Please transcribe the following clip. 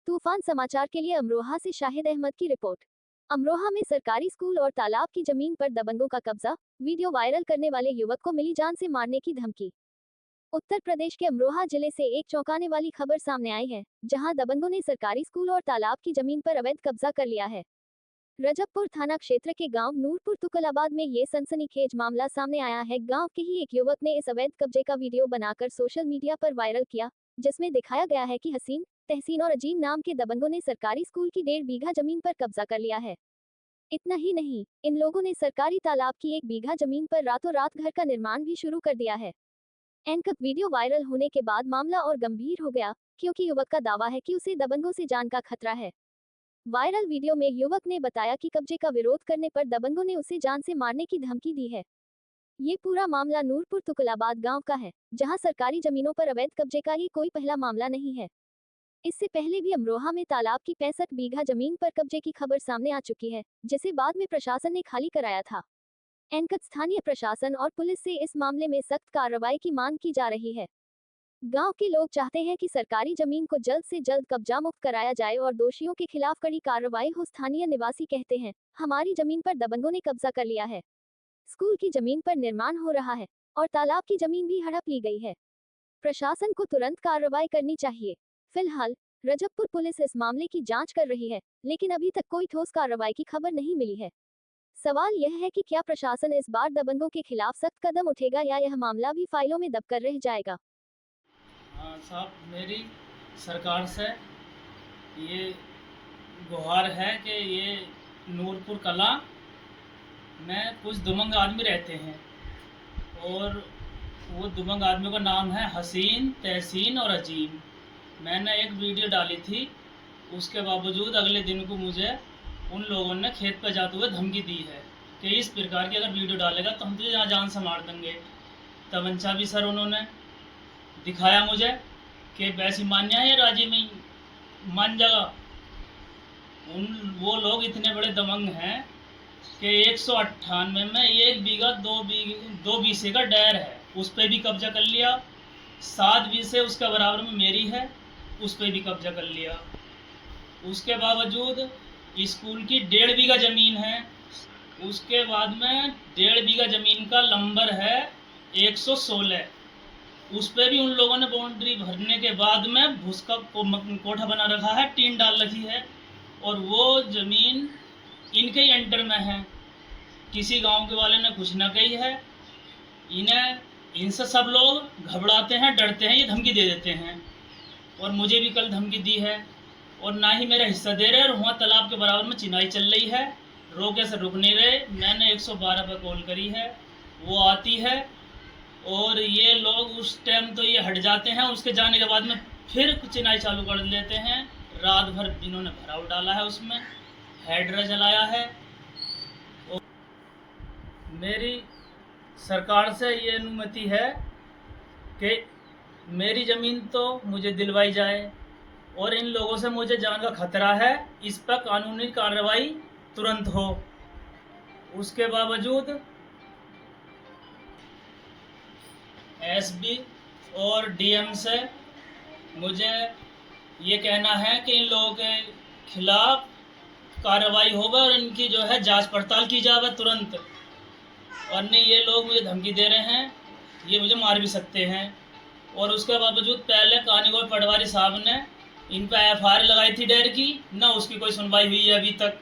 तूफान समाचार के लिए अमरोहा से शाहिद अहमद की रिपोर्ट। अमरोहा में सरकारी स्कूल और तालाब की जमीन पर दबंगों का कब्जा, वीडियो वायरल करने वाले युवक को मिली जान से मारने की धमकी। उत्तर प्रदेश के अमरोहा जिले से एक चौंकाने वाली खबर सामने आई है, जहां दबंगों ने सरकारी स्कूल और तालाब की जमीन पर अवैध कब्जा कर लिया है। रजबपुर थाना क्षेत्र के गांव नूरपुर तुकलाबाद में ये सनसनीखेज मामला सामने आया है। गांव के ही एक युवक ने इस अवैध कब्जे का वीडियो बनाकर सोशल मीडिया पर वायरल किया, जिसमें दिखाया गया है कि हसीन, तहसीन और अजीम नाम के दबंगों ने सरकारी स्कूल की 1.5 बीघा जमीन पर कब्जा कर लिया है। इतना ही नहीं, इन लोगों ने सरकारी तालाब की 1 बीघा जमीन पर रातों रात घर का निर्माण भी शुरू कर दिया है। एंकर वीडियो वायरल होने के बाद मामला और गंभीर हो गया, क्योंकि युवक का दावा है कि उसे दबंगों से जान का खतरा है। वायरल वीडियो में युवक ने बताया कि कब्जे का विरोध करने पर दबंगों ने उसे जान से मारने की धमकी दी है। ये पूरा मामला नूरपुर तुकलाबाद गांव का है, जहां सरकारी जमीनों पर अवैध कब्जे का ये कोई पहला मामला नहीं है। इससे पहले भी अमरोहा में तालाब की 65 बीघा जमीन पर कब्जे की खबर सामने आ चुकी है, जिसे बाद में प्रशासन ने खाली कराया था। एंकर स्थानीय प्रशासन और पुलिस से इस मामले में सख्त कार्रवाई की मांग की जा रही है। गांव के लोग चाहते हैं कि सरकारी जमीन को जल्द से जल्द कब्जा मुक्त कराया जाए और दोषियों के खिलाफ कड़ी कार्रवाई हो। स्थानीय निवासी कहते हैं, हमारी जमीन पर दबंगों ने कब्जा कर लिया है। स्कूल की जमीन पर निर्माण हो रहा है और तालाब की जमीन भी हड़प ली गई है। प्रशासन को तुरंत कार्रवाई करनी चाहिए। फिलहाल रजबपुर पुलिस इस मामले की जांच कर रही है, लेकिन अभी तक कोई ठोस कार्रवाई की खबर नहीं मिली है। सवाल यह है कि क्या प्रशासन इस बार दबंगों के खिलाफ सख्त कदम उठेगा या यह मामला भी फाइलों में दबकर रह जाएगा। साहब, मेरी सरकार से ये गुहार है कि ये नूरपुर कला में कुछ दबंग आदमी रहते हैं और वो दबंग आदमियों का नाम है हसीन, तहसीन और अजीम। मैंने एक वीडियो डाली थी, उसके बावजूद अगले दिन को मुझे उन लोगों ने खेत पर जाते हुए धमकी दी है कि इस प्रकार की अगर वीडियो डालेगा तो हम तुझे यहाँ जान से मार देंगे। तमंचा भी सर उन्होंने दिखाया मुझे कि वैसी मान्या है राजी में मान जाएगा। वो लोग इतने बड़े दबंग हैं कि 198 में 1 बीघा 2 बीसे का डैर है, उस पर भी कब्जा कर लिया। 7 बीसे उसके बराबर में मेरी है, उस पर भी कब्जा कर लिया। उसके बावजूद स्कूल की 1.5 बीघा ज़मीन है, उसके बाद में 1.5 बीघा ज़मीन का नंबर है 116, उस पर भी उन लोगों ने बाउंड्री भरने के बाद में भूस का कोठा बना रखा है, टीन डाल रखी है और वो ज़मीन इनके ही एंटर में है। किसी गांव के वाले ने कुछ ना कही है, इनसे सब लोग घबराते हैं, डरते हैं, ये धमकी दे देते हैं। और मुझे भी कल धमकी दी है और ना ही मेरा हिस्सा दे रहे, और वहाँ तालाब के बराबर में चिनाई चल रही है, रोके से रुक नहीं रहे। मैंने 112 पर कॉल करी है, वो आती है और ये लोग उस टाइम तो ये हट जाते हैं, उसके जाने के बाद में फिर चिनाई चालू कर देते हैं। रात भर इन्होंने भराव डाला है, उसमें हैड्रा जलाया है। और मेरी सरकार से ये अनुमति है कि मेरी ज़मीन तो मुझे दिलवाई जाए और इन लोगों से मुझे जान का खतरा है, इस पर कानूनी कार्रवाई तुरंत हो। उसके बावजूद एसबी और डीएम से मुझे ये कहना है कि इन लोगों के खिलाफ कार्रवाई होगा और इनकी जो है जांच पड़ताल की जाए तुरंत। और नहीं, ये लोग मुझे धमकी दे रहे हैं, ये मुझे मार भी सकते हैं। और उसके बावजूद पहले कानीगोड़ पटवारी साहब ने इन पर FIR लगाई थी डैर की, ना उसकी कोई सुनवाई हुई है अभी तक।